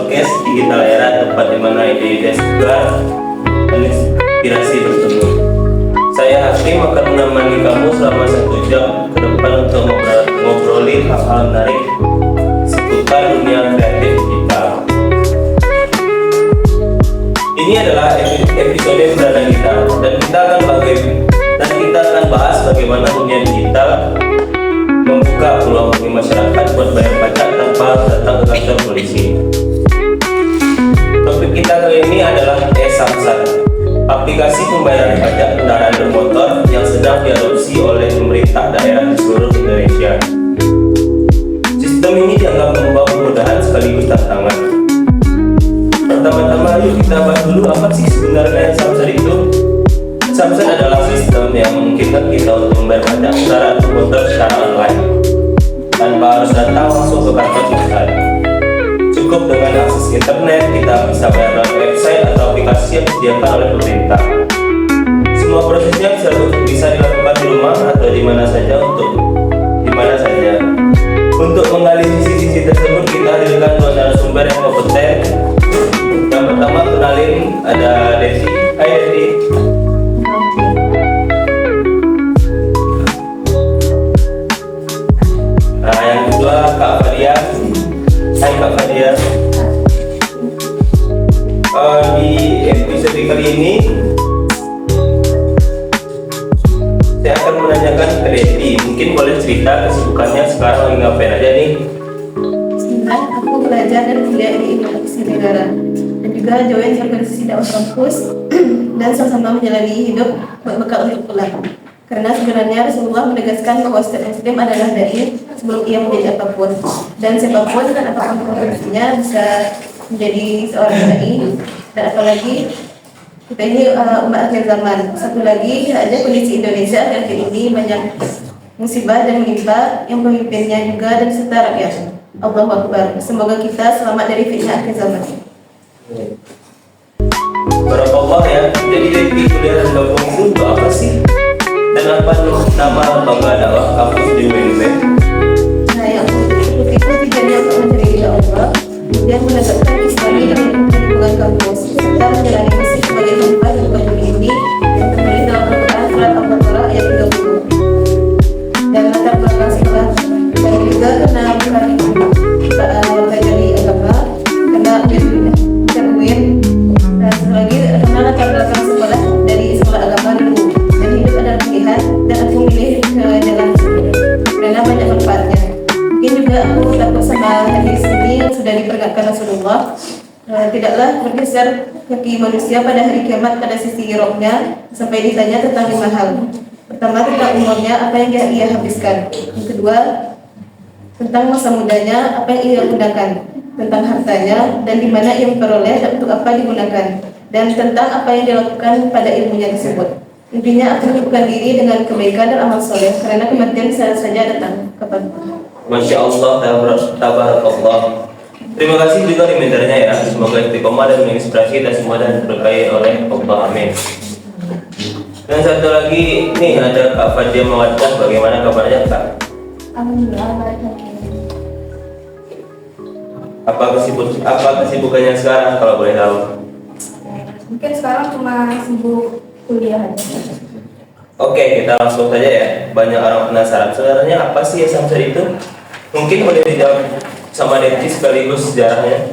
podcast Digital Era, tempat di mana ide-ide segar dan inspirasi bertemu. Saya Hakim akan menemani kamu selama 1 jam ke depan untuk ngobrolin hal-hal menarik seputar dunia kreatif digital. Ini adalah episode perdana kita, dan kita akan bahas bagaimana dunia digital membuka peluang bagi masyarakat buat bayar pajak tanpa datang ke kantor polisi. Topik kita kali ini adalah e-Samsat, aplikasi pembayaran pajak kendaraan bermotor yang sedang diadopsi oleh pemerintah daerah di seluruh Indonesia. Sistem ini dianggap membawa kemudahan sekaligus tantangan. Pertama-tama yuk kita bahas dulu apa sih sebenarnya e-Samsat itu. Samsat adalah sistem yang memungkinkan kita untuk membayar pajak kendaraan bermotor secara online tanpa harus datang langsung ke kantor pusat. Cukup dengan akses internet, kita bisa bayar lewat website atau aplikasi yang disediakan oleh pemerintah. Semua prosesnya bisa dilakukan di rumah atau di mana saja. Untuk menggali sisi-sisi tersebut, kita hadirkan 2 narasumber yang kompeten. Yang pertama, kenalin, ada Desi. Hai Desi. Nah, yang kedua Kak Fadia. Hai Kak Fadia. Di episode kali ini saya akan menanyakan ke Desi. Mungkin boleh cerita kesibukannya sekarang lagi ngapain aja nih? Bismillah, aku belajar dan kuliah di Inovasi Negara dan juga join organisasi dakwah kampus dan sama-sama menjalani hidup buat bekal untuk pulang. Karena sebenarnya Rasulullah menegaskan bahwa setiap muslim adalah dai sebelum ia menjadi apapun, dan siapapun dan apapun profesinya bisa menjadi seorang dai. Dan apalagi kita ini umat akhir zaman. Satu lagi, tidak aja kondisi Indonesia akhir ini banyak musibah dan menimpa yang pemimpinnya juga dan serta rakyat. Allahu Akbar. Semoga kita selamat dari fitnah akhir zaman. Barakallah ya. Jadi Desi kuliah dan gabung itu untuk apa sih? Dan apa nama lembaga dakwah kampus di UNB? Nah, yang itu tujuannya untuk mencari ridha Allah, kemudian menegakkan Islami dalam lingkungan kampus, serta menjalani misi sebagai hamba di muka bumi ini yang tertulis dalam Al-Quran surat Al-Baqarah ayat 30. Dan latar belakang sekolah dan juga karena bukan mempelajari agama, karena UIN, dan satu lagi karena latar belakang sekolah dari sekolah agama dulu. Dan hidup adalah pilihan, dan aku milih ke jalan tersebut karena banyak manfaatnya. Mungkin juga aku takut sama hadis ini yang sudah diperagakan Rasulullah. Tidaklah bergeser kaki manusia pada hari kiamat pada sisi rohnya sampai ditanya tentang 5 hal. Pertama, tentang umurnya, apa yang ia habiskan. Yang kedua, tentang masa mudanya, apa yang ia gunakan. Tentang hartanya, dan di mana ia memperoleh dan untuk apa digunakan. Dan tentang apa yang dilakukan pada ilmunya tersebut. Intinya, aku menyibukkan diri dengan kebaikan dan amal soleh, karena kematian bisa saja datang kapanpun. Masya Allah, tabarakallah. Terima kasih juga remindernya ya. Semoga istiqomah dan menginspirasi dan semua dan berkahi oleh Allah. Amin. Dan satu lagi, nih ada Kak Fadia Mawaddah. Bagaimana kabarnya Kak? Alhamdulillah, Apa kesibukannya sekarang kalau boleh tahu? mungkin sekarang cuma sibuk kuliah aja. Oke, kita langsung saja ya. Banyak orang penasaran sebenarnya apa sih e-Samsat itu? Mungkin boleh dijawab sama Desi sekaligus sejarahnya.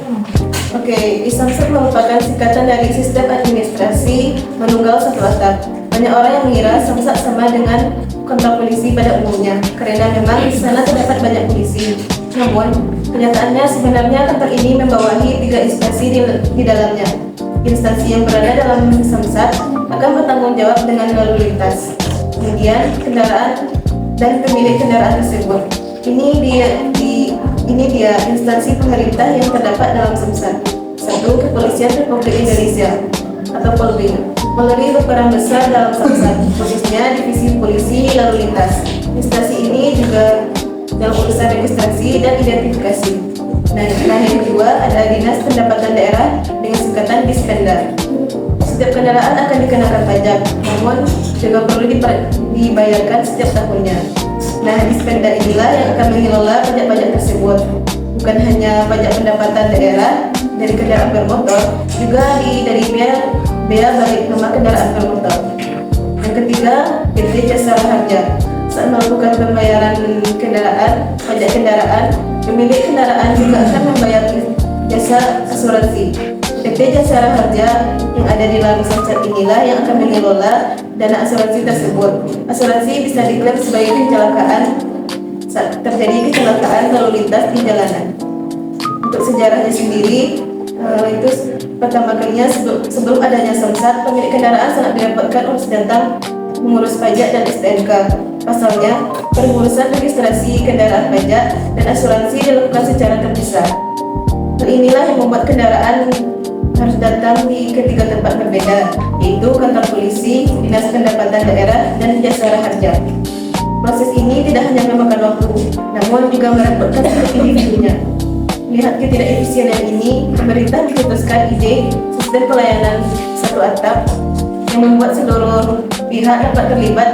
Oke, e-Samsat merupakan singkatan dari sistem administrasi menunggal satu atap. Banyak orang yang mengira Samsat sama dengan kantor polisi pada umumnya, karena memang di sana terdapat banyak polisi. Namun, kenyataannya sebenarnya kantor ini membawahi 3 instansi di dalamnya. Instansi yang berada dalam Samsat akan bertanggung jawab dengan lalu lintas, kemudian kendaraan dan pemilik kendaraan tersebut. Ini dia instansi pemerintah yang terdapat dalam Samsat. 1. Kepolisian Republik Indonesia atau Polri. Polri berperan besar dalam Samsat, khususnya divisi polisi lalu lintas. Instansi ini juga dalam urusan registrasi dan identifikasi. Nah, yang kedua ada Dinas Pendapatan Daerah dengan singkatan Dispenda. Setiap kendaraan akan dikenakan pajak, namun juga perlu dibayarkan setiap tahunnya. Nah, Dispenda inilah yang akan mengelola pajak-pajak tersebut. Bukan hanya pajak pendapatan daerah, dari kendaraan bermotor juga dari bea balik nama kendaraan bermotor. Yang ketiga, PT Jasa Harja. Saat melakukan pembayaran pajak kendaraan, pemilik kendaraan juga akan membayar jasa asuransi. PT Jasa Harja yang ada di dalam Samsat inilah yang akan mengelola dana asuransi tersebut. Asuransi bisa diklaim sebagai kecelakaan saat terjadi kecelakaan lalu lintas di jalanan. Untuk sejarahnya sendiri, itu pertama kalinya sebelum adanya Samsat, pemilik kendaraan sangat direpotkan urus datang mengurus pajak dan STNK. Pasalnya, pengurusan registrasi kendaraan pajak dan asuransi dilakukan secara terpisah. Hal inilah yang membuat kendaraan harus datang di ketiga tempat berbeda, yaitu kantor polisi, dinas pendapatan daerah, dan Jasa Harja. Proses ini tidak hanya memakan waktu, namun juga merepotkan individunya. Melihat ketidakefisienan ini, pemerintah memutuskan ide sistem pelayanan satu atap yang membuat seluruh pihak dapat terlibat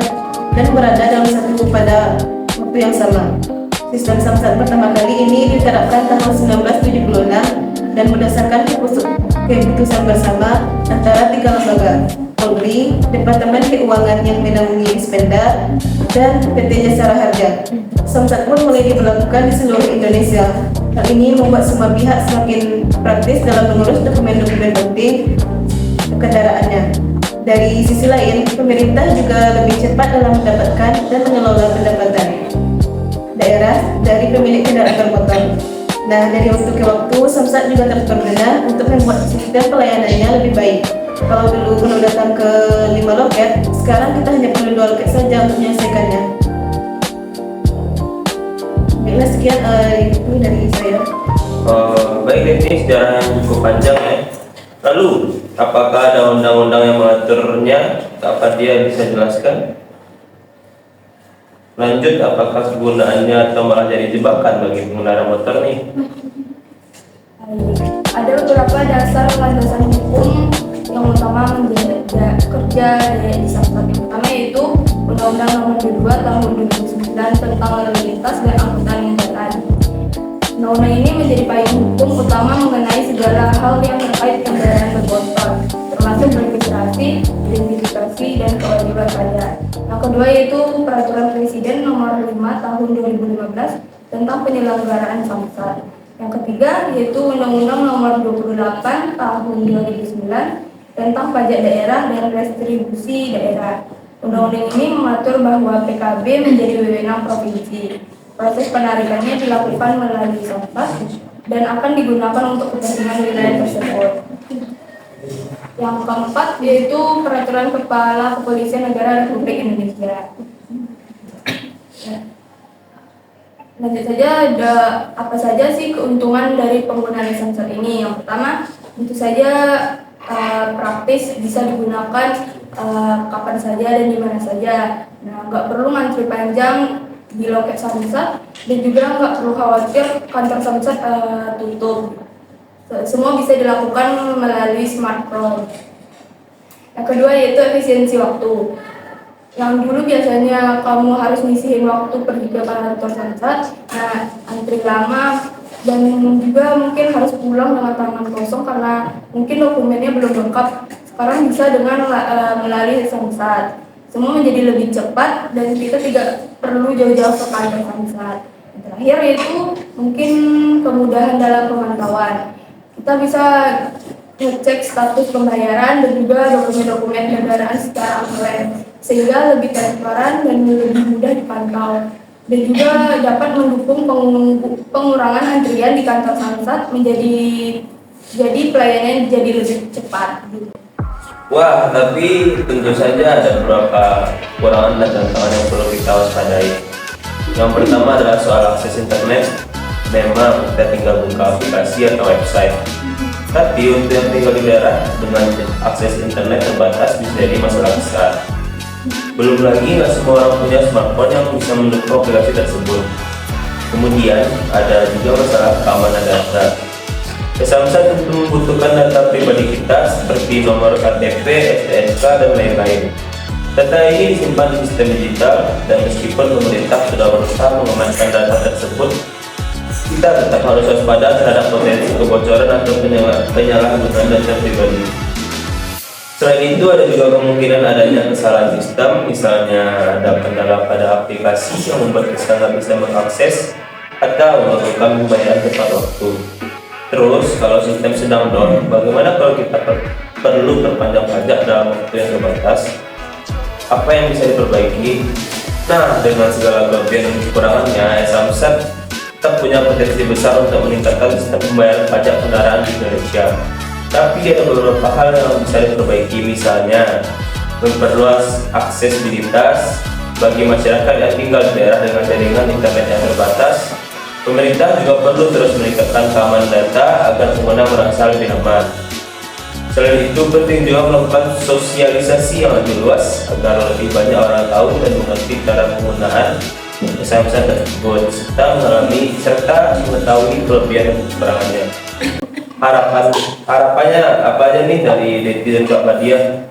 dan berada dalam satu pada waktu yang sama. Sistem Samsat pertama kali ini diterapkan tahun 1976 dan berdasarkan keputusan bersama antara tiga lembaga, Polri, Departemen Keuangan yang menaungi Dispenda, dan PT Jasa Harja. Samsat pun mulai diberlakukan di seluruh Indonesia. Hal ini membuat semua pihak semakin praktis dalam mengurus dokumen-dokumen penting kendaraannya. Dari sisi lain, pemerintah juga lebih cepat dalam mendapatkan dan mengelola pendapatan daerah dari pemilik kendaraan bermotor. Nah, dari waktu ke waktu, Samsat juga terus berbenah untuk membuat sistem pelayanannya lebih baik. Kalau dulu perlu datang ke 5 loket, sekarang kita hanya perlu 2 loket saja untuk menyelesaikannya. Baiklah, sekian itu dari saya. Baik, ini sejarah yang cukup panjang ya. Lalu, apakah ada undang-undang yang mengaturnya? Apa dia bisa jelaskan? Lanjut, apakah kegunaannya atau malah jadi jebakan bagi pengendara motor nih? Ada beberapa dasar landasan hukum yang utama menjadi kerja di Samsat. Yang pertama yaitu Undang-Undang Nomor 2 Tahun 2009 tentang lalu lintas dan angkutan jalan. Undang-undang ini menjadi payung hukum utama mengenai segala hal yang terkait kendaraan bermotor, termasuk registrasi, identifikasi, dan kewajiban pajak. Yang kedua yaitu Peraturan Presiden Nomor 5 Tahun 2015 tentang penyelenggaraan Samsat. Yang ketiga yaitu Undang-Undang Nomor 28 Tahun 2009 tentang pajak daerah dan restribusi daerah. Undang-undang ini mengatur bahwa PKB menjadi wewenang provinsi. Proses penarikannya dilakukan melalui Samsat dan akan digunakan untuk kepentingan wilayah tersebut. Yang keempat yaitu Peraturan Kepala Kepolisian Negara Republik Indonesia. Lanjut saja, ada apa saja sih keuntungan dari penggunaan Samsat ini? Yang pertama, tentu saja praktis, bisa digunakan kapan saja dan di mana saja. Nah, nggak perlu ngantri panjang di loket Samsat dan juga nggak perlu khawatir kantor Samsat tutup. Semua bisa dilakukan melalui smartphone. Yang kedua yaitu efisiensi waktu. Yang dulu biasanya kamu harus ngisiin waktu pergi ke kantor Samsat, nah antri lama dan juga mungkin harus pulang dengan tangan kosong karena mungkin dokumennya belum lengkap. Sekarang bisa dengan melalui Samsat. Semua menjadi lebih cepat dan kita tidak perlu jauh-jauh ke kantor Samsat. Yang terakhir yaitu mungkin kemudahan dalam pemantauan. Kita bisa ngecek status pembayaran dan juga dokumen-dokumen kendaraan secara online sehingga lebih transparan dan lebih mudah dipantau. Dan juga dapat mendukung pengurangan antrian di kantor Samsat jadi pelayanan jadi lebih cepat. Wah, tapi tentu saja ada beberapa kekurangan dan tantangan yang perlu kita waspadai. Yang pertama adalah soal akses internet. Memang kita tinggal buka aplikasi atau website. Tapi untuk yang tinggal di daerah dengan akses internet terbatas bisa jadi masalah besar. Belum lagi nggak semua orang punya smartphone yang bisa mendukung aplikasi tersebut. Kemudian ada juga masalah keamanan data. Samsat tentu membutuhkan data pribadi kita seperti nomor KTP, STNK, dan lain-lain. Data ini disimpan di sistem digital dan meskipun pemerintah sudah berusaha mengamankan data tersebut, kita tetap harus waspada terhadap potensi kebocoran atau penyalahgunaan data pribadi. Selain itu, ada juga kemungkinan adanya kesalahan sistem, misalnya ada kendala pada aplikasi yang membuat kita nggak bisa mengakses atau melakukan pembayaran tepat waktu. Terus, kalau sistem sedang down, bagaimana kalau kita perlu perpanjang pajak dalam waktu yang terbatas? Apa yang bisa diperbaiki? Nah, dengan segala kelebihan dan kekurangannya, Samsat tetap punya potensi besar untuk meningkatkan sistem pembayaran pajak kendaraan di Indonesia. Tapi ada beberapa hal yang bisa diperbaiki, misalnya memperluas aksesibilitas bagi masyarakat yang tinggal di daerah dengan jaringan internet yang terbatas. Pemerintah juga perlu terus meningkatkan keamanan data agar pengguna merasa lebih aman. Selain itu, penting juga melakukan sosialisasi yang lebih luas agar lebih banyak orang tahu dan mengerti cara penggunaan pesan-pesan tersebut serta mengetahui kelebihan dan kekurangannya. Harapannya apa aja nih dari netizen Kak Badia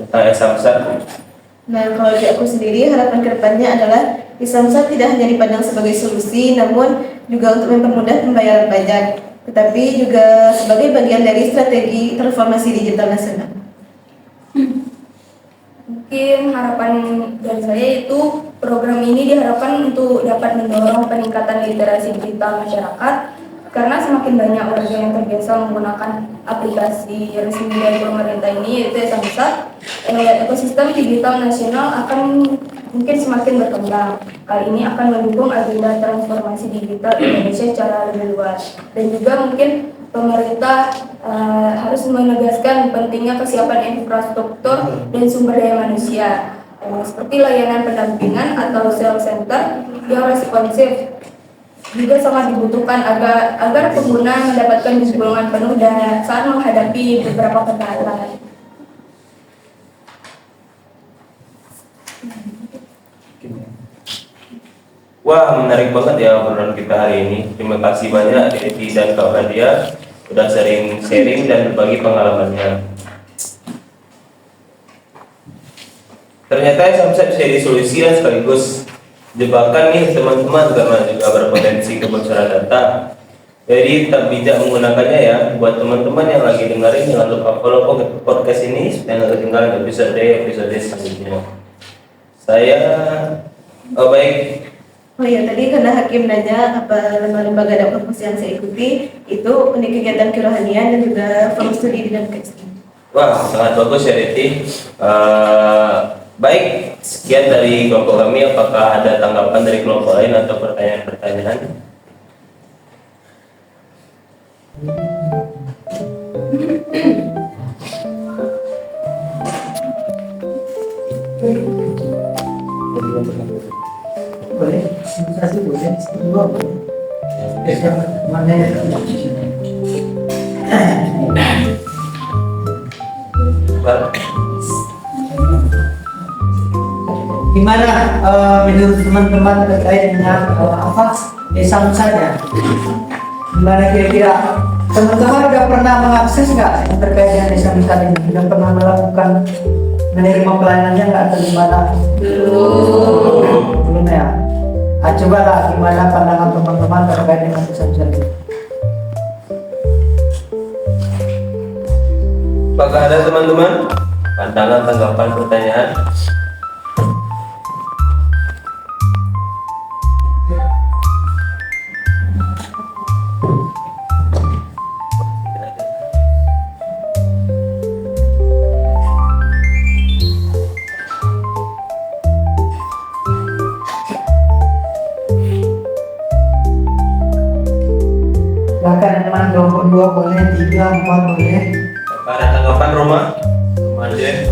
tentang Samsat? Nah, kalau dari aku sendiri, harapan kedepannya adalah Samsat tidak hanya dipandang sebagai solusi, namun juga untuk mempermudah pembayaran pajak, tetapi juga sebagai bagian dari strategi transformasi digital nasional. Mungkin harapan dari saya itu program ini diharapkan untuk dapat mendorong peningkatan literasi digital masyarakat, karena semakin banyak warga yang terbiasa menggunakan aplikasi resmi dari pemerintah ini, yaitu Samsat, ekosistem digital nasional akan mungkin semakin berkembang. Hal ini akan mendukung agenda transformasi digital Indonesia secara lebih luas. Dan juga mungkin pemerintah harus menegaskan pentingnya kesiapan infrastruktur dan sumber daya manusia, seperti layanan pendampingan atau call center yang responsif juga sangat dibutuhkan agar pengguna mendapatkan keseimbangan penuh dan saat menghadapi beberapa kendala. Wah, menarik banget ya obrolan kita hari ini. Terima kasih banyak Devi dan Kak Badia udah sering sharing dan berbagi pengalamannya. Ternyata Samsat bisa disolusi dan sekaligus jebakan nih teman-teman, karena juga berpotensi kebocoran data. Jadi tetap bijak menggunakannya ya. Buat teman-teman yang lagi dengerin, jangan lupa follow podcast ini supaya nggak ketinggalan episode selanjutnya. Baik. Oh iya, tadi karena Hakim nanya apa lembaga dan kampus yang saya ikuti, itu unit kegiatan kerohanian dan juga forum studi dinamika Islam. Wah, sangat bagus ya Reti. Baik, sekian dari kelompok kami. Apakah ada tanggapan dari kelompok lain atau pertanyaan-pertanyaan? Boleh, kasih boleh, dua boleh. Mana yang gimana menurut teman-teman terkait dengan Samsat ya? Gimana kira-kira teman-teman udah pernah mengakses nggak yang terkait dengan Samsat ini? Udah pernah melakukan menerima pelayanannya nggak atau gimana? Belum ya. Coba lah gimana pandangan teman-teman terkait dengan Samsat ini? Apakah ada teman-teman pandangan, tanggapan, pertanyaan? Bahkan teman 22 boleh, 3, 4 boleh. Apakah ada tanggapan Roma? Roma aja.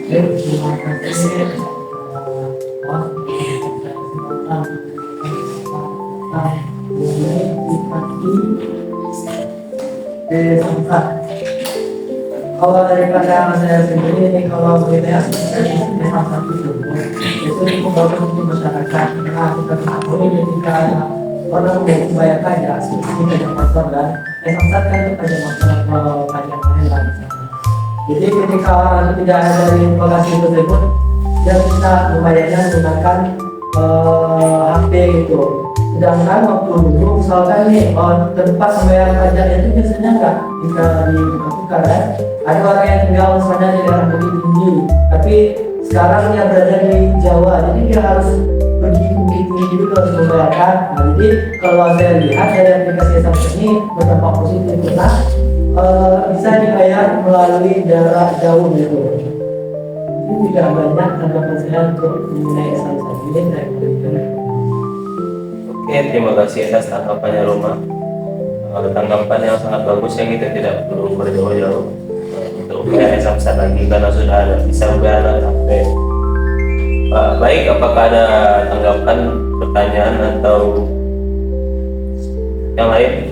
Terima kasih. Kalau daripada saya sendiri, kalau kita Samsat itu membantu masyarakat. Karena kita tahu ketika orang mau membayar pajak, kita ada motor dan Samsat kan itu pajak motor pajak lain lah. Jadi ketika tidak ada dari lokasi tersebut, dia bisa membayarnya menggunakan HP gitu. Sedangkan waktu dulu misalkan nih tempat pembayaran pajaknya itu biasanya nggak bisa dilakukan kan. Ada orang yang tinggal misalnya di daerah Bukit Tinggi, tapi sekarang dia berada di Jawa, jadi dia harus pergi ke Bukit Tinggi dulu harus membayarkan. Nah, jadi kalau saya lihat dari aplikasi Samsung ini berdampak positif karena bisa dibayar melalui jarak jauh gitu. Ini tidak banyak tanggapan saya untuk mengenai Samsung ini saya berikan. Oke, terima kasih atas tanggapannya Roma. Tanggapan yang sangat bagus yang kita tidak perlu berjauh-jauh untuk membayar Samsung lagi karena sudah ada bisa membayar dengan HP. Baik, apakah ada tanggapan, pertanyaan atau yang lain?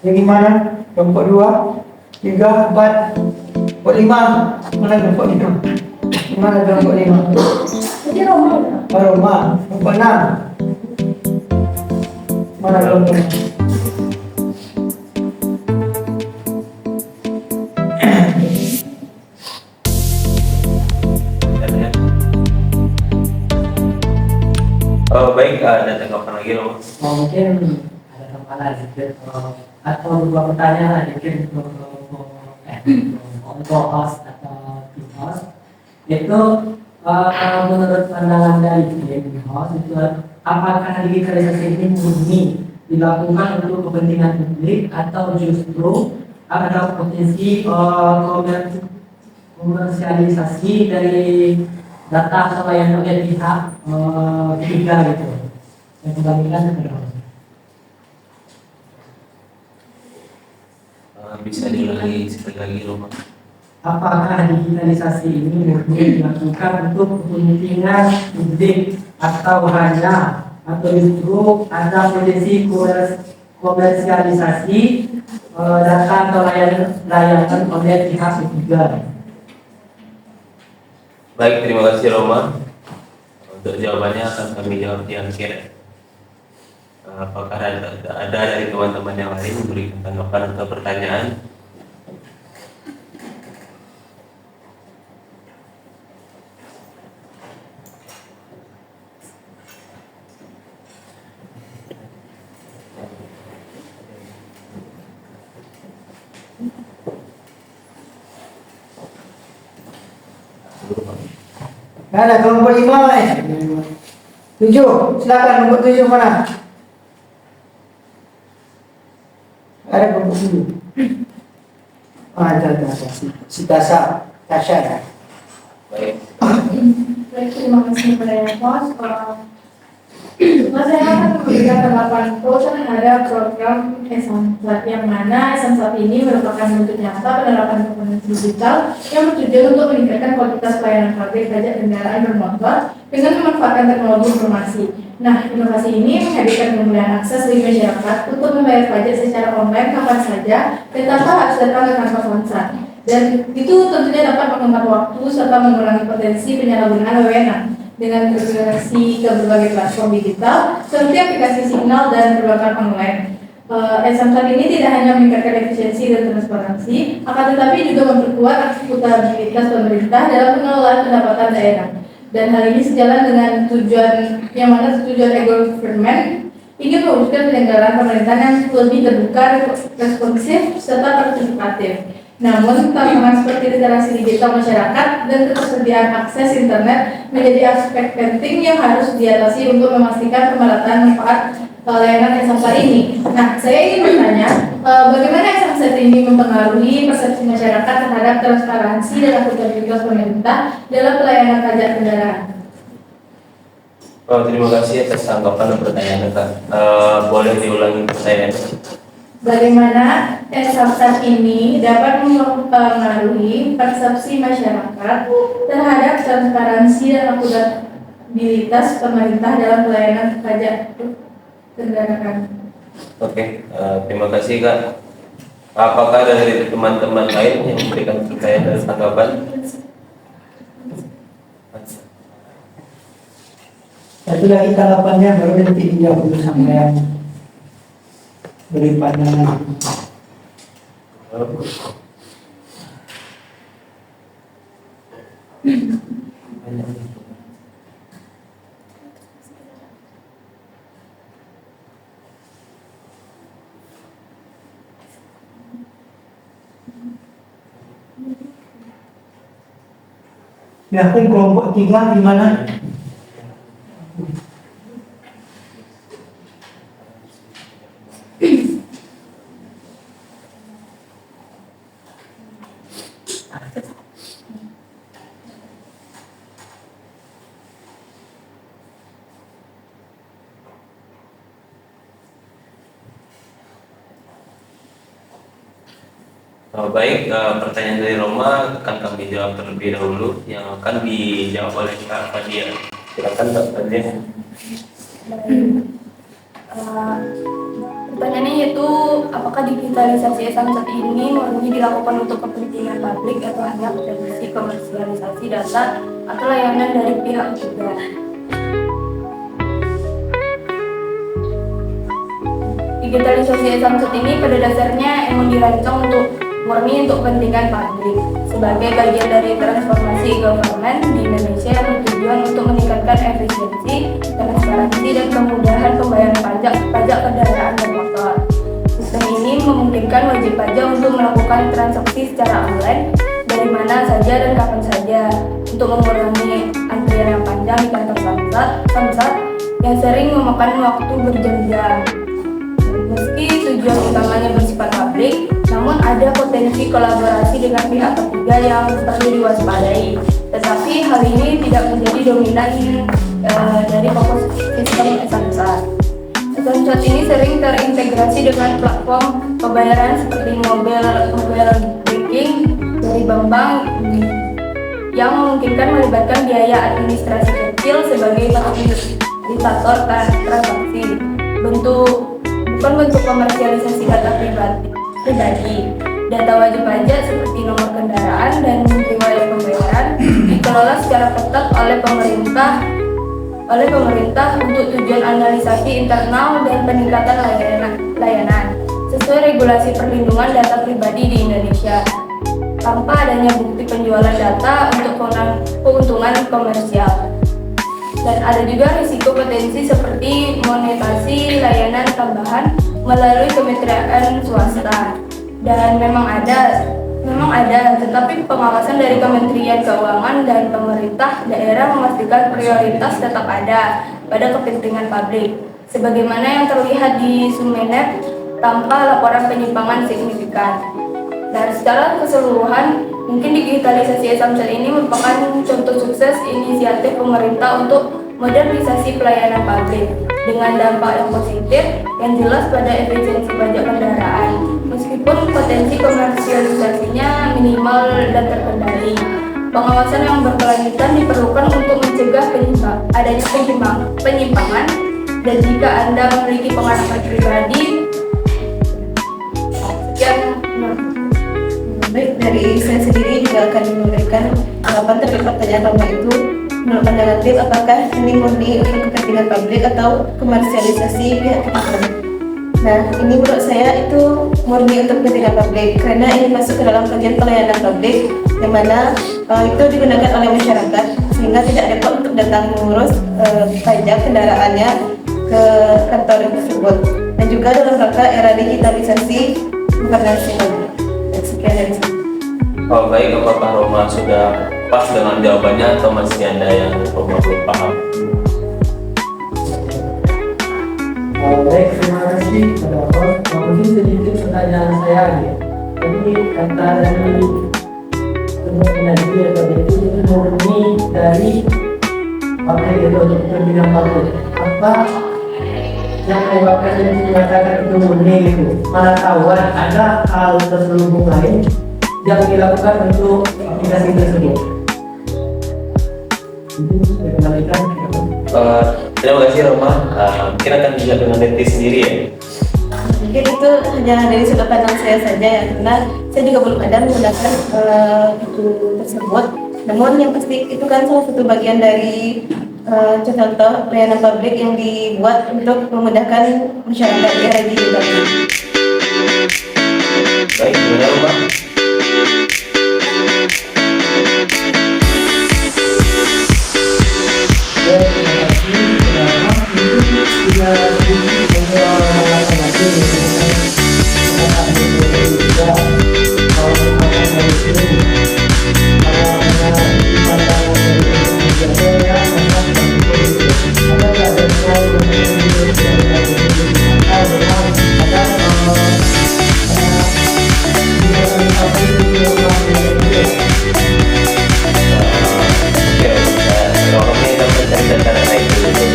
Yang gimana? Kelompok 2, 3, 4, kelompok 5. Mana kelompok 5? Mana kelompok 5? Jadi Roma. Roma. Kelompok 6. Mana kelompok 6? Oh baik, ada tanggapan lagi Roma? Mungkin ada tambahan sedikit atau beberapa pertanyaan mungkin untuk host atau tim host itu menurut pandangan dari tim host itu apakah digitalisasi ini murni dilakukan untuk kepentingan publik atau justru ada potensi komersialisasi dari data atau layanan oleh pihak ketiga gitu yang dibandingkan dengan bisa diulangi sekali lagi Roma. apakah digitalisasi ini murni dilakukan untuk kepentingan publik atau hanya atau justru ada potensi komersialisasi data atau layanan oleh pihak ketiga. Baik, terima kasih Roma. Untuk jawabannya akan kami jawab di akhir. Apakah ada dari teman-teman yang lain memberikan tanggapan atau pertanyaan? Ada kelompok 5 7, silakan kelompok 7 mana? Ada kelompok 7. Ada si Tasha ya. Baik. Baik, terima kasih kepada yang host. Saya akan memberikan tanggapan terhadap program Samsat yang mana Samsat ini merupakan bentuk nyata penerapan kompetensi digital yang bertujuan untuk meningkatkan kualitas pelayanan publik pajak kendaraan bermotor dengan memanfaatkan teknologi informasi. Nah, inovasi ini menghadirkan kemudahan akses bagi masyarakat untuk membayar pajak secara online kapan saja dan tanpa harus datang ke kantor Samsat. Dan itu tentunya dapat menghemat waktu serta mengurangi potensi penyalahgunaan wewenang dengan berkoneksi ke berbagai platform digital seperti aplikasi Signal dan perbankan online. Samsat ini tidak hanya meningkatkan efisiensi dan transparansi, akan tetapi juga memperkuat akuntabilitas pemerintah dalam pengelolaan pendapatan daerah. Dan hal ini sejalan dengan tujuan yang mana tujuan e-government ingin mewujudkan penyelenggaraan pemerintahan yang lebih terbuka, responsif, serta partisipatif. Namun, tantangan seperti literasi digital masyarakat dan ketersediaan akses internet menjadi aspek penting yang harus diatasi untuk memastikan pemerataan manfaat layanan Samsat ini. Nah, saya ingin bertanya, bagaimana Samsat ini mempengaruhi persepsi masyarakat terhadap transparansi dan akuntabilitas pemerintah dalam pelayanan pajak kendaraan? Oh, terima kasih atas tanggapan dan pertanyaan Kak. Boleh diulangi pertanyaannya? Bagaimana Samsat ini dapat mempengaruhi persepsi masyarakat terhadap transparansi dan akuntabilitas pemerintah dalam pelayanan pajak kendaraan? Oke, terima kasih Kak. Apakah dari teman-teman lain yang memberikan pertanyaan dan tanggapan? Satu lagi tanggapannya baru nanti dijawab dulu sama yang beri pandangan. Ya, aku kelompok 3 gimana? Baik, pertanyaan dari Roma akan kami jawab terlebih dahulu, yang akan dijawab oleh Kak Fadia. Silakan Kak Fadia. Pertanyaannya yaitu, apakah digitalisasi Samsat ini murni dilakukan untuk kepentingan publik atau hanya potensi komersialisasi data atau layanan dari pihak ketiga? Digitalisasi Samsat ini pada dasarnya emang dirancang murni untuk kepentingan publik sebagai bagian dari transformasi government di Indonesia yang bertujuan untuk meningkatkan efisiensi, transparansi, dan kemudahan pembayaran pajak kendaraan dan motor. Sistem ini memungkinkan wajib pajak untuk melakukan transaksi secara online dari mana saja dan kapan saja untuk mengurangi antrian yang panjang di kantor Samsat yang sering memakan waktu berjam-jam. Meski tujuan utamanya bersifat publik, namun ada potensi kolaborasi dengan pihak ketiga yang perlu diwaspadai. Tetapi hal ini tidak menjadi dominan dari fokus sistem Samsat. Samsat ini sering terintegrasi dengan platform pembayaran seperti mobile banking dari bank-bank yang memungkinkan melibatkan biaya administrasi kecil sebagai fasilitator transaksi. Bukan bentuk komersialisasi data pribadi. Data wajib pajak seperti nomor kendaraan dan riwayat pembayaran dikelola secara ketat oleh pemerintah untuk tujuan analisasi internal dan peningkatan layanan sesuai regulasi perlindungan data pribadi di Indonesia tanpa adanya bukti penjualan data untuk keuntungan komersial. Dan ada juga risiko potensi seperti monetasi layanan tambahan melalui kementerian swasta. Dan memang ada, tetapi pengawasan dari Kementerian Keuangan dan pemerintah daerah memastikan prioritas tetap ada pada kepentingan publik. Sebagaimana yang terlihat di Sumeneb tanpa laporan penyimpangan signifikan. Dan secara keseluruhan, mungkin digitalisasi Samsat ini merupakan contoh sukses inisiatif pemerintah untuk modernisasi pelayanan publik dengan dampak yang positif yang jelas pada efisiensi pajak kendaraan. Meskipun potensi komersialisasinya minimal dan terkendali, pengawasan yang berkelanjutan diperlukan untuk mencegah adanya penyimpangan. Dan jika Anda memiliki pengalaman pribadi, sekian. Baik, dari saya sendiri juga akan memberikan tanggapan terkait pertanyaan Roma itu. Menurut pandangan Tim, apakah ini murni untuk kepentingan publik atau komersialisasi pihak ketiga? Nah, ini menurut saya itu murni untuk kepentingan publik karena ini masuk ke dalam bagian pelayanan publik yang mana itu digunakan oleh masyarakat sehingga tidak repot untuk datang mengurus pajak kendaraannya ke kantor tersebut. Dan juga dalam rangka era digitalisasi internasional. Sekian dari saya. Oh baik, apakah Roma sudah pas dengan jawabannya atau masih ada yang Roma belum paham? Baik, terima kasih pada Prof. Mungkin sedikit pertanyaan saya ya. Jadi kata dari energi atau itu murni dari pakai itu untuk kepentingan publik. Apa yang menyebabkan ini mengatakan itu murni itu? Pengetahuan ada hal terselubung lain yang dilakukan untuk aplikasi tersebut. Mungkin saya kembalikan. Terima kasih Roma. Mungkin akan dilihat dengan Neti sendiri ya. Mungkin itu hanya dari sudut pandang saya saja ya, karena saya juga belum ada menggunakan itu tersebut. Namun yang pasti itu kan salah satu bagian dari contoh pelayanan publik yang dibuat untuk memudahkan masyarakat di era digital. Baik, gimana Roma? Ya, terima kasih. Oke, kalau kami akan mencari data-data itu dulu.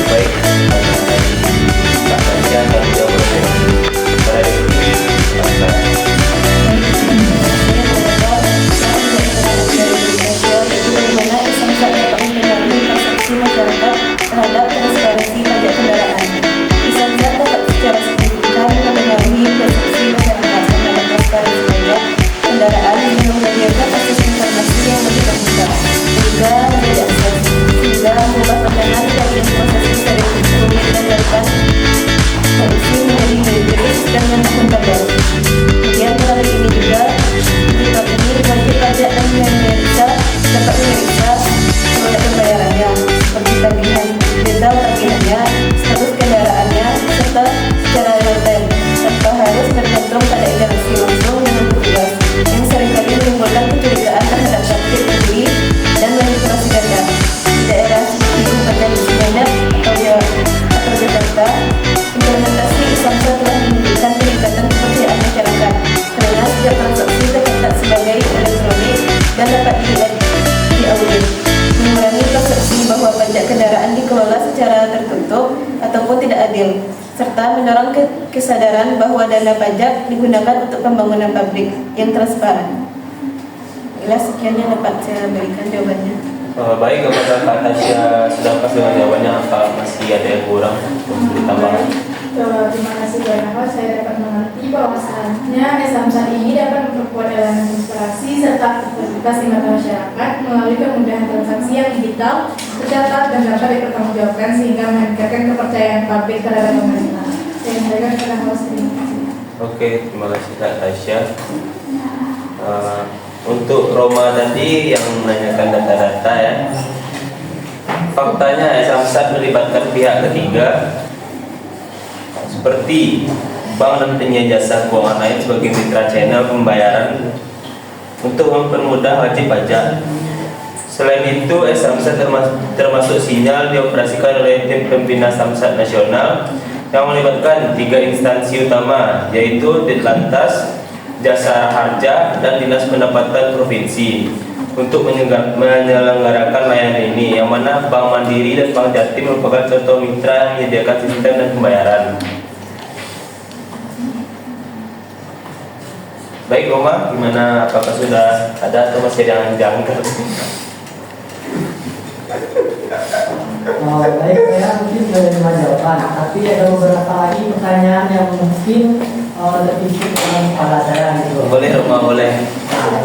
Baik, Kak Tasya akan jawab pada detik. Bagaimana Samsat dapat mengganggu persepsi masyarakat terhadap transparansi pajak kendaraan. Samsat dapat secara signifikan mempengaruhi persepsi masyarakat terhadap transparansi pajak kendaraan dengan menyediakan akses informasi yang lebih terbuka, juga menjadi akses, hingga mengubah pandangan dari proses dari rumit dan daripada solusi menjadi beres dan mengakuntabel. Kemudian melalui ini juga sikap ini wajib pajak dan pemerintah dapat memeriksa riwayat pembayarannya, seperti tagihan, detail tagihannya, status kendaraannya, serta secara real time, tanpa harus bergantung pada interaksi langsung dengan petugas yang seringkali menimbulkan kecurigaan terhadap praktik pembeli dan manipulasi data. Di daerah seperti Kabupaten Sumeneb atau Jakarta, implementasi Samsat telah menunjukkan peningkatan kepercayaan masyarakat karena setiap transaksi tercatat sebagai elektronik dan dapat diaudit, mengurangi persepsi bahwa pajak kendaraan dikelola secara tertutup ataupun tidak adil, serta mendorong kesadaran bahwa dana pajak digunakan untuk pembangunan publik yang transparan. Inilah sekian yang dapat saya berikan jawabannya. Baik, apakah Kak Tasya sudah pas dengan jawabannya? Apa masih ada yang kurang untuk ditambahkan? Terima kasih banyak Pak. Saya dapat mengerti bahwasannya Samsat ini dapat memperkuat elemen inspirasi serta aktivitas di mata masyarakat melalui kemudahan transaksi yang digital, tercatat dan dapat dipertanggungjawabkan sehingga meningkatkan kepercayaan publik terhadap pemerintah. Saya sampaikan kepada host. Oke, terima kasih Kak Tasya. Untuk Roma tadi yang menanyakan data-data ya, faktanya Samsat melibatkan pihak ketiga seperti bank dan penyedia jasa keuangan lain sebagai mitra channel pembayaran untuk mempermudah wajib pajak. Selain itu, Samsat termasuk sinyal dioperasikan oleh tim pembina Samsat nasional yang melibatkan 3 instansi utama, yaitu Ditlantas, Jasa Harja, dan Dinas Pendapatan Provinsi untuk menyelenggarakan layanan ini, yang mana Bank Mandiri dan Bank Jatim merupakan contoh mitra yang menyediakan sistem dan pembayaran. Baik Roma, gimana? Apakah sudah ada atau masih ada yang jangkar? Baik, saya mungkin sudah menerima jawaban, tapi ada beberapa lagi pertanyaan yang mungkin terpikir pada saya gitu. Boleh Roma, boleh.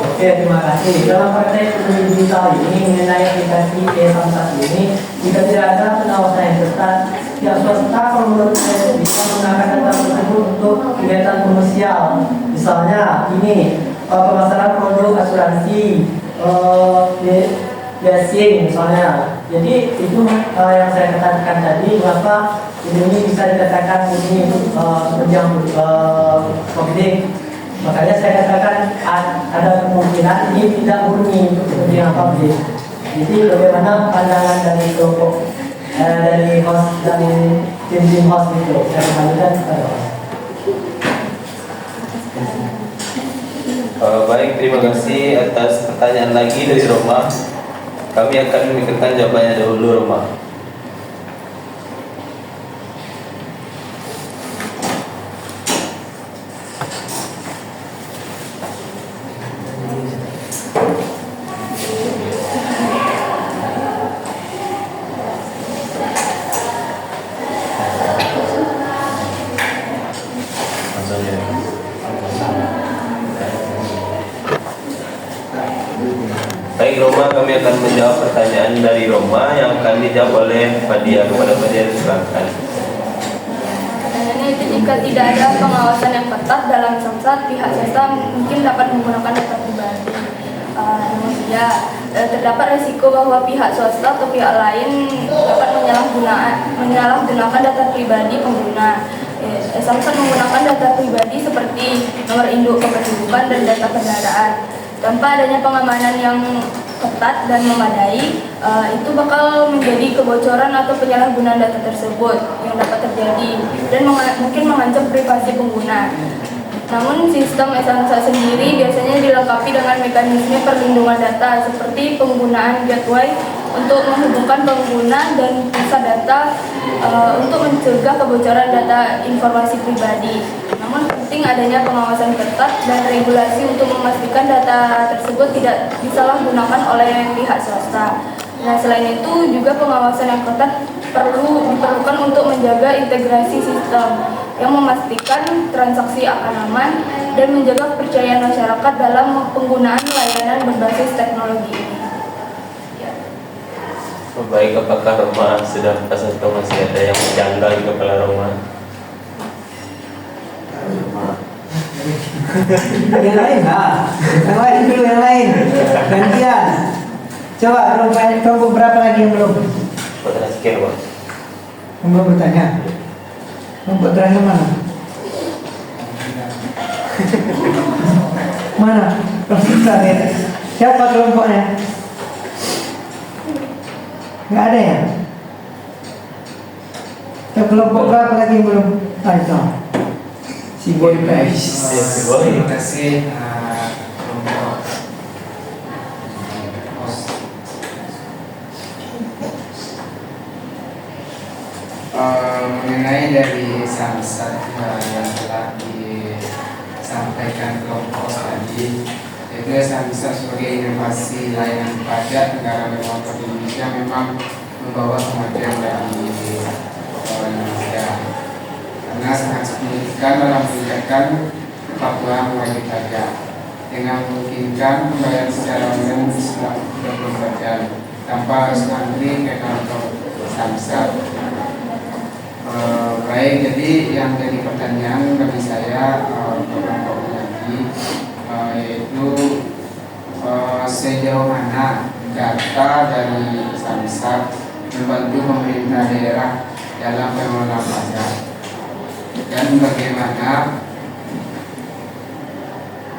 Oke, terima kasih. Dalam praktek ekonomi digital ini mengenai aplikasi Samsat ini, jika tidak ada pengawasan yang ketat, pihak swasta kalau menurut saya bisa menggunakan data tersebut untuk kegiatan komersial. Misalnya ini pemasaran produk asuransi, leasing misalnya. Jadi itu yang saya katakan tadi, mengapa ini bisa dikatakan ini penunjang publik. Makanya saya katakan ada kemungkinan ini tidak murni untuk kepentingan publik. Jadi bagaimana pandangan dari kelompok dari host dan tim host itu, saya kembalikan kepada host. Baik, terima kasih atas pertanyaan lagi dari Roma. Kami akan memikirkan jawabannya dahulu Roma. akan menjawab pertanyaan dari Roma yang akan dijawab oleh Fadia. Kepada Fadia silakan. Pertanyaannya itu, jika tidak ada pengawasan yang ketat dalam samsat, pihak swasta mungkin dapat menggunakan data pribadi. Namun ya, terdapat risiko bahwa pihak swasta atau pihak lain dapat menyalahgunakan data pribadi pengguna. Samsat menggunakan data pribadi seperti nomor induk kependudukan dan data kendaraan. Tanpa adanya pengamanan yang ketat dan memadai, itu bakal menjadi kebocoran atau penyalahgunaan data tersebut yang dapat terjadi dan mungkin mengancam privasi pengguna. Namun sistem e-Samsat sendiri biasanya dilengkapi dengan mekanisme perlindungan data seperti penggunaan gateway untuk menghubungkan pengguna dan pusat data untuk mencegah kebocoran data informasi pribadi. Namun penting adanya pengawasan ketat dan regulasi untuk memastikan data tersebut tidak disalahgunakan oleh pihak swasta. Nah, selain itu juga pengawasan yang ketat diperlukan untuk menjaga integrasi sistem yang memastikan transaksi akan aman dan menjaga kepercayaan masyarakat dalam penggunaan layanan berbasis teknologi ini. Ya. Baik, apakah Roma sudah pas atau masih ada yang menjanggal di kepala Roma? Yang lain yang lain dulu, yang lain gantian. Coba belum berapa lagi yang belum? Putra sekian, Pak. Yang belum bertanya. Kelompok terakhir mana? Mana? Kelompok terakhir. Siapa kelompoknya? Nggak ada ya? Kelompok berapa lagi yang belum? Itu. Si boy guys. Terima kasih kelompok mengenai dari samsat yang telah disampaikan kelompok tadi, yaitu samsat sebagai inovasi layanan pajak negara Republik Indonesia memang membawa kemajuan bagi Indonesia karena sangat signifikan dalam meningkatkan kepatuhan wajib pajak dengan memungkinkan pembayaran secara online selama 24 jam tanpa harus antri ke kantor samsat. Baik, jadi yang jadi pertanyaan bagi saya kelompok lagi yaitu sejauh mana data dari samsat membantu pemerintah daerah dalam pengelolaan pajak dan bagaimana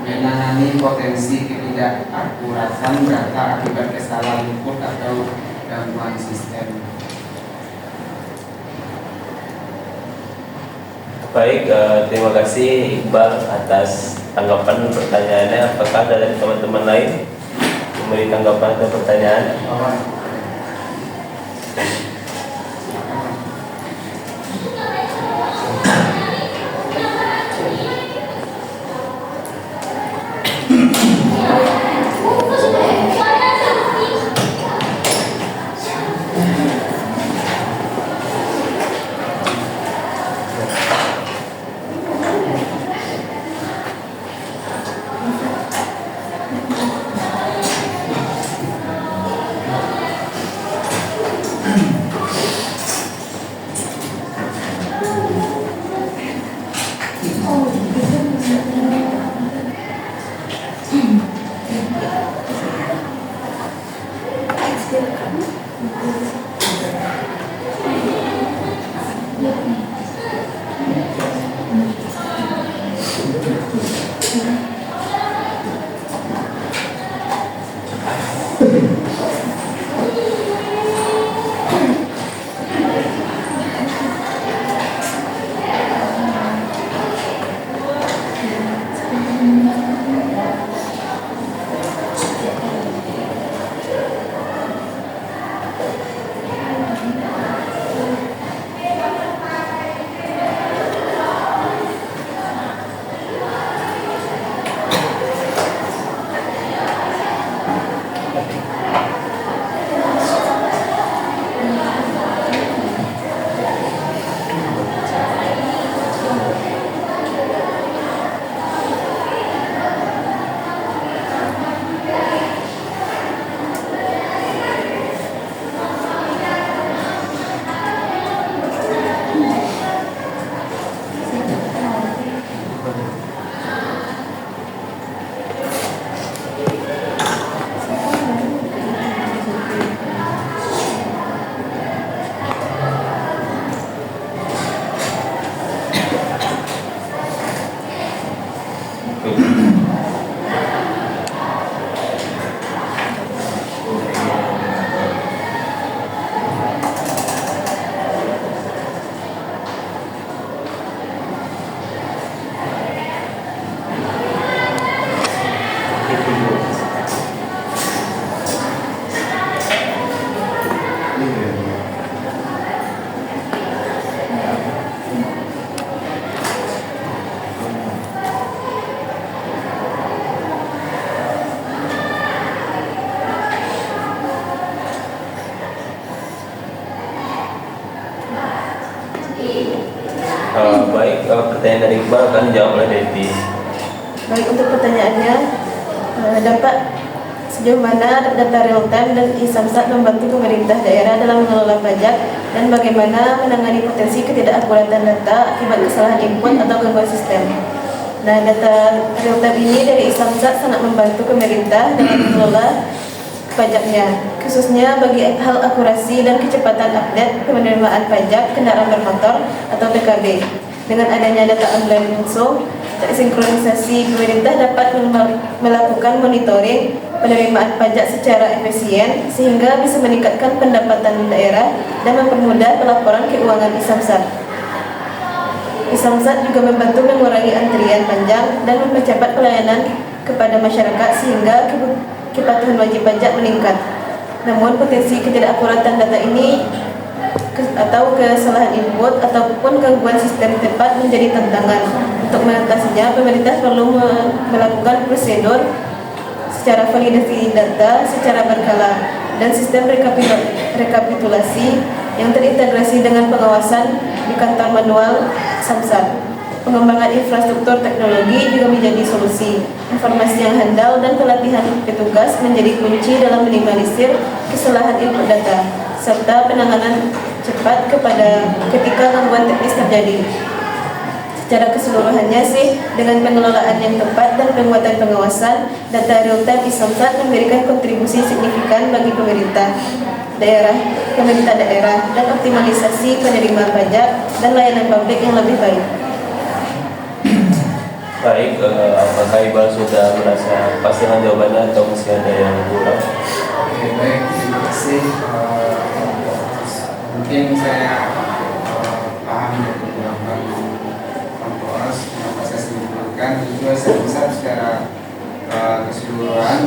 menangani potensi ketidakakuratan data akibat kesalahan input atau gangguan sistem. Baik, terima kasih Iqbal atas tanggapan pertanyaannya. Apakah ada dari teman-teman lain memberi tanggapan atau pertanyaan? Baik, pertanyaan dari Iqbal akan dijawab oleh Devi. Baik, untuk pertanyaannya, dapat sejauh mana data real time dan e-Samsat membantu pemerintah daerah dalam mengelola pajak dan bagaimana menangani potensi ketidakakuratan data akibat kesalahan input atau gangguan sistem. Nah, data real time ini dari e-Samsat sangat membantu pemerintah dalam mengelola pajaknya, khususnya bagi hal akurasi dan kecepatan update penerimaan pajak kendaraan bermotor atau PKB. Dengan adanya data online langsung, sinkronisasi pemerintah dapat melakukan monitoring penerimaan pajak secara efisien sehingga bisa meningkatkan pendapatan daerah dan mempermudah pelaporan keuangan e-Samsat. e-Samsat juga membantu mengurangi antrian panjang dan mempercepat pelayanan kepada masyarakat sehingga kepatuhan wajib pajak meningkat. Namun potensi ketidakakuratan data ini atau kesalahan input ataupun gangguan sistem tepat menjadi tantangan. Untuk mengatasinya, pemerintah perlu melakukan prosedur secara validasi data secara berkala dan sistem rekapitulasi yang terintegrasi dengan pengawasan di kantor manual Samsat. Pengembangan infrastruktur teknologi juga menjadi solusi. Informasi yang handal dan pelatihan petugas menjadi kunci dalam minimalisir kesalahan input data serta penanganan cepat ketika gangguan teknis terjadi. Secara keseluruhannya sih, dengan pengelolaan yang tepat dan penguatan pengawasan, data real time e-Samsat memberikan kontribusi signifikan bagi pemerintah daerah, dan optimalisasi penerimaan pajak dan layanan publik yang lebih baik. Baik, apakah Iqbal sudah merasa pasti dengan jawabannya atau masih ada yang kurang? Oke, baik, terima kasih. Mungkin saya paham dari beberapa poros kenapa saya simpulkan itu saya secara keseluruhan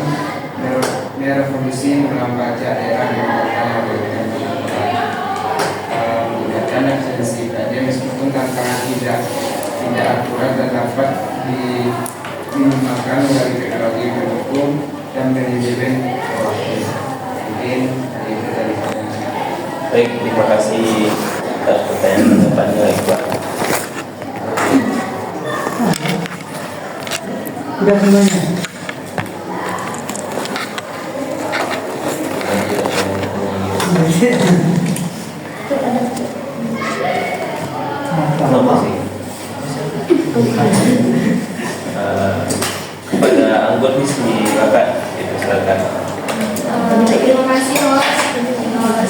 merevolusi dalam pajak daerah yang memudahkan dan efisiensi pajak meskipun tantangan tidak akurat dan dapat diminimalkan dari teknologi pendukung dan manajemen waktu. Mungkin itu dari saya. Baik, terima kasih atas pertanyaan-pertanyaannya Iqbal. Sudah semuanya. Terima kasih. Pada Anggun silakan, itu silakan. Terima kasih Mas.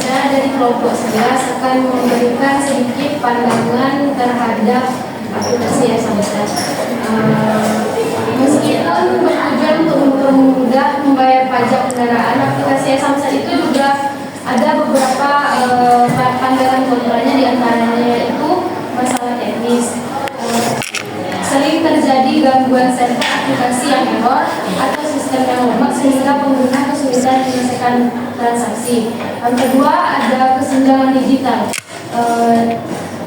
Saya dari kelompok 11 akan memberikan sedikit pandangan terhadap aplikasi e-Samsat. Meskipun bertujuan untuk mempermudah membayar pajak kendaraan, aplikasi e-Samsat itu juga ada beberapa pandangan kontranya, diantaranya itu masalah teknis. Sering terjadi gangguan server aplikasi yang error atau sistem yang lemah sehingga pengguna kesulitan menyelesaikan transaksi. Yang kedua, ada kesenjangan digital.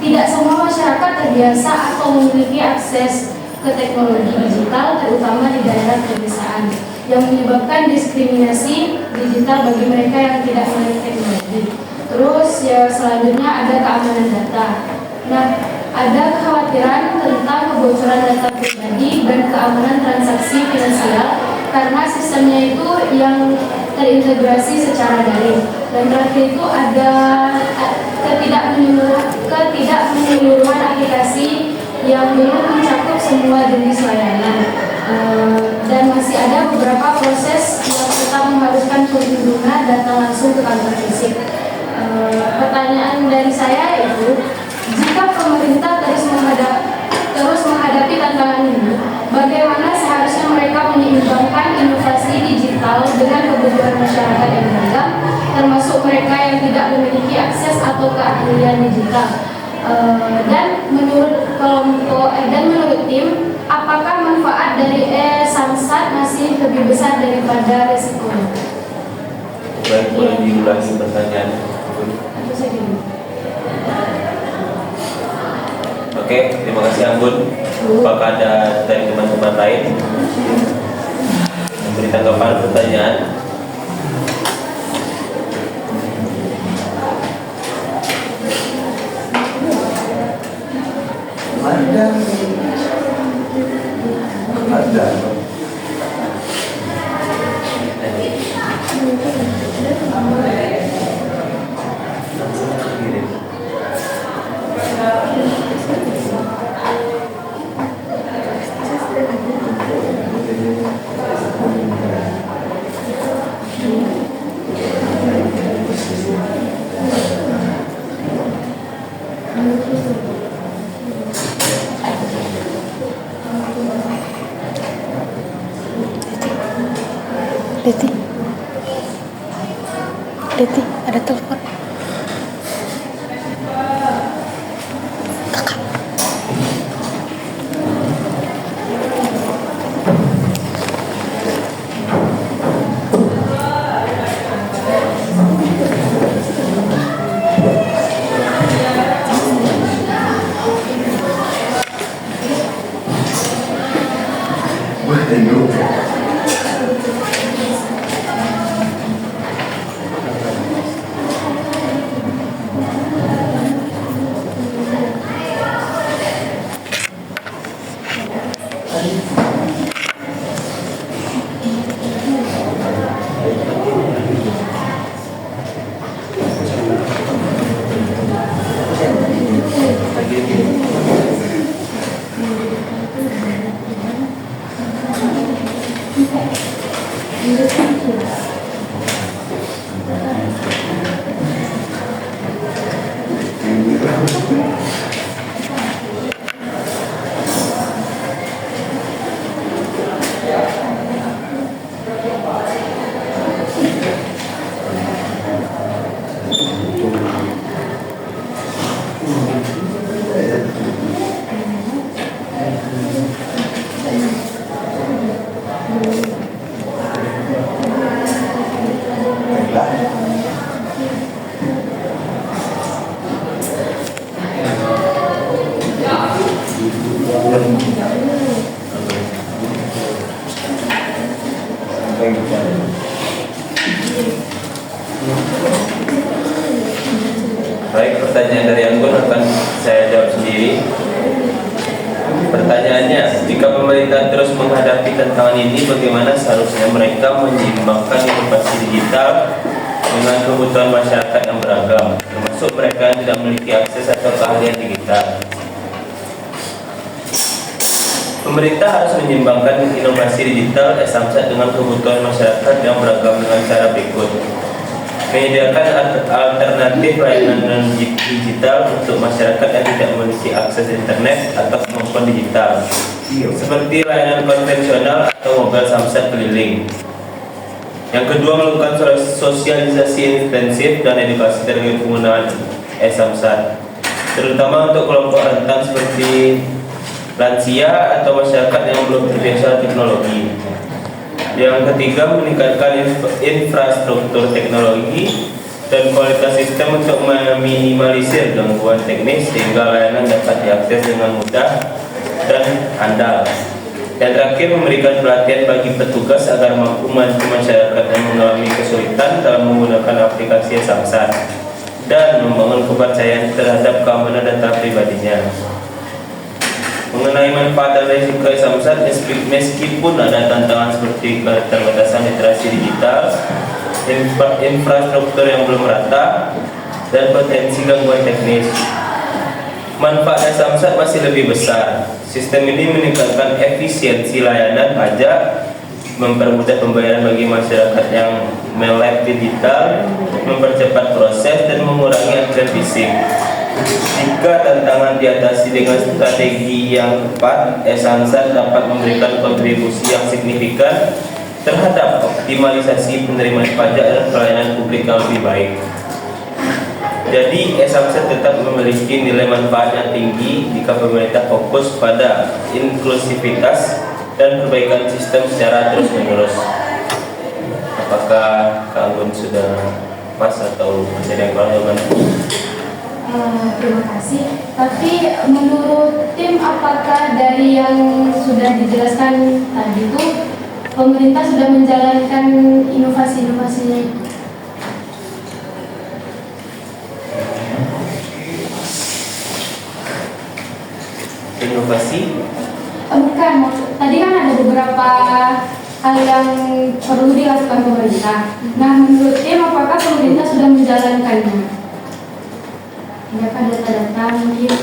Tidak semua masyarakat terbiasa atau memiliki akses ke teknologi digital, terutama di daerah pedesaan, yang menyebabkan diskriminasi digital bagi mereka yang tidak memiliki teknologi. Terus ya selanjutnya ada keamanan data. Nah, ada kekhawatiran tentang kebocoran data pribadi dan keamanan transaksi finansial karena sistemnya itu yang terintegrasi secara daring. Dan terakhir itu ada ketidakmenyeluruhan aplikasi yang belum mencakup semua jenis layanan. Dan masih ada beberapa proses yang tetap mengharuskan pengguna datang langsung ke kantor fisik. Pertanyaan dari saya itu, jika pemerintah terus menghadapi tantangan ini, bagaimana seharusnya mereka menyeimbangkan inovasi digital dengan kebutuhan masyarakat yang beragam, termasuk mereka yang tidak memiliki akses atau keahlian digital? Dan menurut tim, apakah manfaat dari e-Samsat masih lebih besar daripada resikonya? Baik, boleh diulangi pertanyaan. Itu saja. Oke, terima kasih Anggun. Apakah ada dari teman-teman lain yang beri tanggapan pertanyaan? Ada. Deti, Deti, ada telepon. Kakak. Baik, pertanyaan dari Anggun akan saya jawab sendiri. Pertanyaannya, jika pemerintah terus menghadapi tantangan ini, bagaimana seharusnya mereka menyeimbangkan inovasi digital dengan kebutuhan masyarakat yang beragam, termasuk mereka yang tidak memiliki akses atau keahlian digital? Pemerintah harus menyeimbangkan inovasi digital Samsat dengan kebutuhan masyarakat yang beragam dengan cara berikut: menyediakan alternatif layanan digital untuk masyarakat yang tidak memiliki akses internet atau kemampuan digital, seperti layanan konvensional atau mobile Samsat keliling. Yang kedua, melakukan sosialisasi intensif dan edukasi terkait penggunaan Samsat, terutama untuk kelompok rentan seperti lansia atau masyarakat yang belum terbiasa teknologi. Yang ketiga, meningkatkan infrastruktur teknologi dan kualitas sistem untuk meminimalisir gangguan teknis sehingga layanan dapat diakses dengan mudah dan andal. Dan terakhir, memberikan pelatihan bagi petugas agar mampu membantu masyarakat yang mengalami kesulitan dalam menggunakan aplikasi Samsat dan membangun kepercayaan terhadap keamanan data pribadinya. Mengenai manfaat dan risiko Samsat, meskipun ada tantangan seperti keterbatasan literasi digital, infrastruktur yang belum merata, dan potensi gangguan teknis, manfaat Samsat masih lebih besar. Sistem ini meningkatkan efisiensi layanan pajak, mempermudah pembayaran bagi masyarakat yang melek digital, mempercepat proses, dan mengurangi antrian fisik. Jika tantangan diatasi dengan strategi yang tepat, Samsat dapat memberikan kontribusi yang signifikan terhadap optimalisasi penerimaan pajak dan pelayanan publik yang lebih baik. Jadi, Samsat tetap memiliki nilai manfaat yang tinggi jika pemerintah fokus pada inklusivitas dan perbaikan sistem secara terus-menerus. Apakah Kak Anggun sudah pas atau masih ada yang kurang jawaban? Terima kasih. Tapi menurut tim, apakah dari yang sudah dijelaskan tadi itu pemerintah sudah menjalankan inovasi-inovasinya? inovasi. Bukan, tadi kan ada beberapa hal yang perlu dilakukan pemerintah. Nah, menurut tim, apakah pemerintah sudah menjalankannya? Adakah data-data mungkin?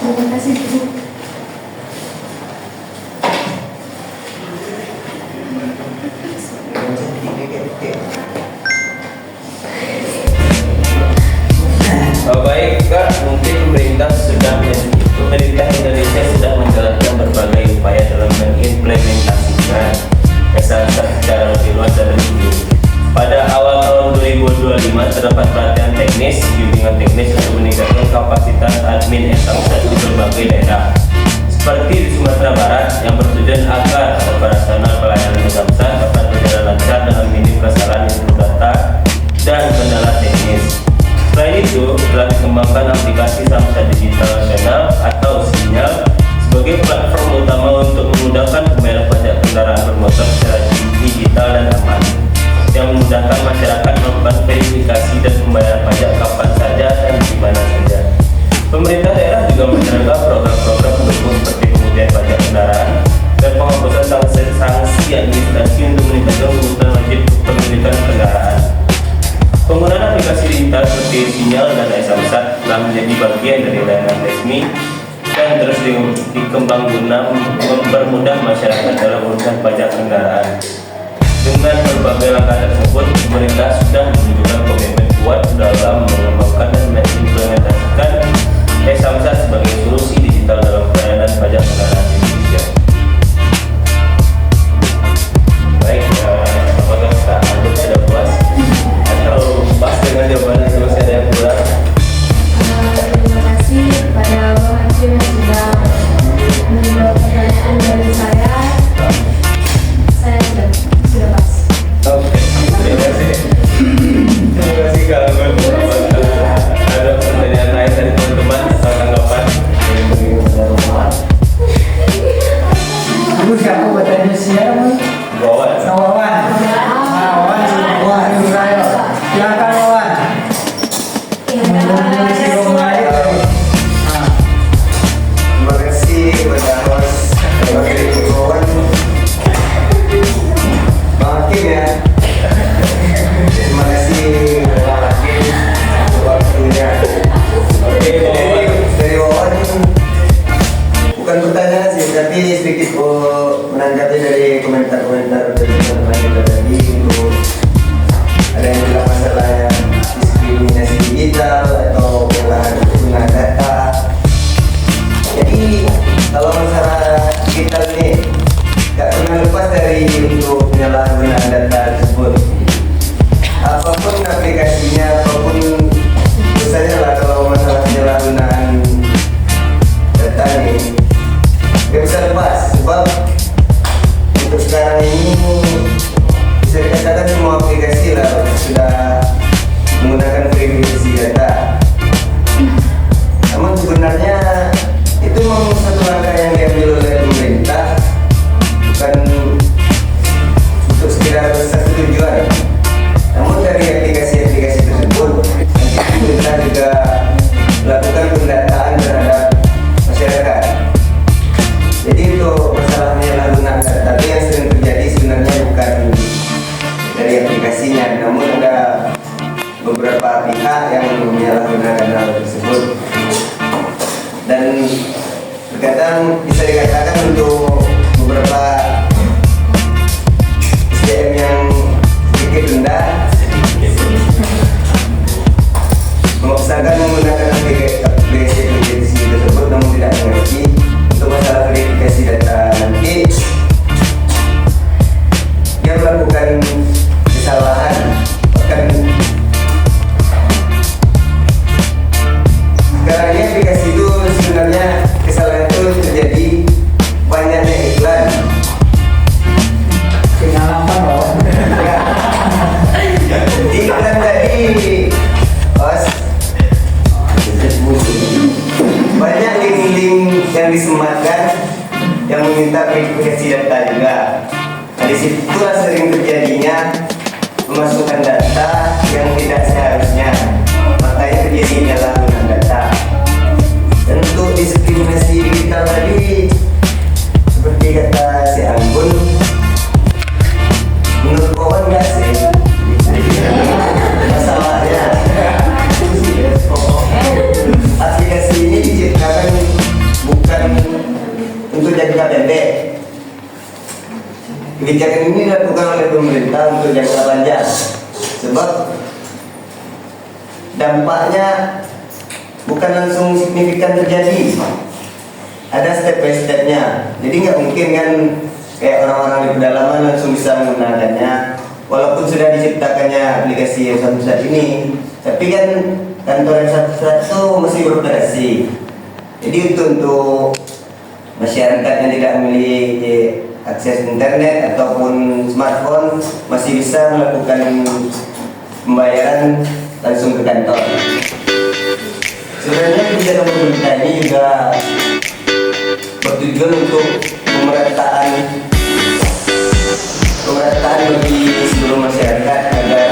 Terima kasih, Bu. Baik Kak, mungkin pemerintah Indonesia sudah menjalankan berbagai upaya dalam mengimplementasikan SAMSAT secara lebih luas dan lebih dulu. Pada awal tahun 2025 terdapat pelatihan teknis, bimbingan teknis untuk meningkatkan kapasitas admin SAMSAT di berbagai daerah, seperti di Sumatera Barat, yang bertujuan agar operasional pelayanan SAMSAT dapat berjalan lancar dengan minim kesalahan input data dan kendala teknis. Selain itu, telah dikembangkan aplikasi SAMSAT Digital Channel atau Sinyal sebagai platform utama untuk memudahkan pembayaran pajak kendaraan bermotor secara digital dan aman, yang memudahkan masyarakat melakukan verifikasi dan pembayaran pajak kapan saja dan di mana saja. Pemerintah daerah juga menjalankan program-program pendukung seperti pengujian pajak kendaraan dan penghapusan sanksi administrasi untuk meningkatkan kebutuhan wajib kepemilikan kendaraan. Penggunaan aplikasi digital seperti Sinyal dan SAMSAT telah menjadi bagian dari layanan resmi dan terus dikembang guna mempermudah masyarakat dalam urusan pajak kendaraan. Dengan berbagai langkah tersebut, pemerintah sudah menunjukkan komitmen kuat dalam mengembangkan dan mengimplementasikan SAMSAT sebagai solusi digital dalam pelayanan pajak kendaraan di Indonesia. Baik, apakah Kak Agus sudah puas? Atau pas dengan jawabannya masih ada yang kurang? Terima kasih kepada Bang Hakim yang sudah menjawab pertanyaan dari saya. Saya sudah pas. Oke, terima kasih. Terima kasih Kak Agus. Ada pertanyaan lain dari teman-teman atau tanggapan? Ibu siapa bertanya siapa? Wawan. Wawan. Wawan Israel. Silakan Wawan. Terima kasih kepada host sebagai Wawan, Bang Hakim ya. Terima kasih Bang Hakim untuk waktunya. Oke, Wawan. Dari Wawan bukan pertanyaan sih, tapi sedikit menanggapi dari komentar-komentar dari teman-teman kita tadi. Untuk ada yang bilang masalahnya diskriminasi digital atau penggunaan data. Jadi kalau masalah digital ini gak pernah lepas dari untuk penyalahgunaan data tersebut. Apapun aplikasinya, apapun misalnya lah, kalau masalah penyalahgunaan data ini gak bisa lepas, sebab untuk sekarang ini bisa dikatakan semua aplikasi lah sudah menggunakan verifikasi data. Namun sebenarnya itu memang satu langkah yang diambil oleh pemerintah, bukan untuk sekedar satu tujuan. Namun dari aplikasi-aplikasi tersebut, nanti pemerintah juga melakukan pendataan terhadap masyarakat. Jadi untuk masalah penyalahgunaan data yang sering terjadi sebenarnya bukan dari aplikasinya, namun ada beberapa pihak yang menyalahgunakan hal tersebut. Dan terkadang bisa dikatakan untuk beberapa SDM yang sedikit rendah memaksakan menggunakan aplikasi tersebut, namun tidak mengerti untuk masalah verifikasi data. Nanti dia melakukan kesalahan, bahkan sekarang ini aplikasi itu sebenarnya kesalahan itu terjadi banyaknya iklan. Pengalaman Wawan. Jadi iklan tadi banyak link-link yang disematkan yang meminta verifikasi data juga. Nah, disitulah sering terjadinya memasukkan data yang tidak seharusnya sebab dampaknya bukan langsung signifikan terjadi, ada step by stepnya. Jadi nggak mungkin kan kayak orang-orang di pedalaman langsung bisa menggunakannya, walaupun sudah diciptakannya aplikasi yang saat ini, tapi kan kantor yang satu masih beroperasi. Jadi untuk masyarakat yang tidak memiliki akses internet ataupun smartphone masih bisa melakukan pembayaran langsung ke kantor. Sebenarnya kebijakan pemerintah ini juga bertujuan untuk pemerataan bagi seluruh masyarakat agar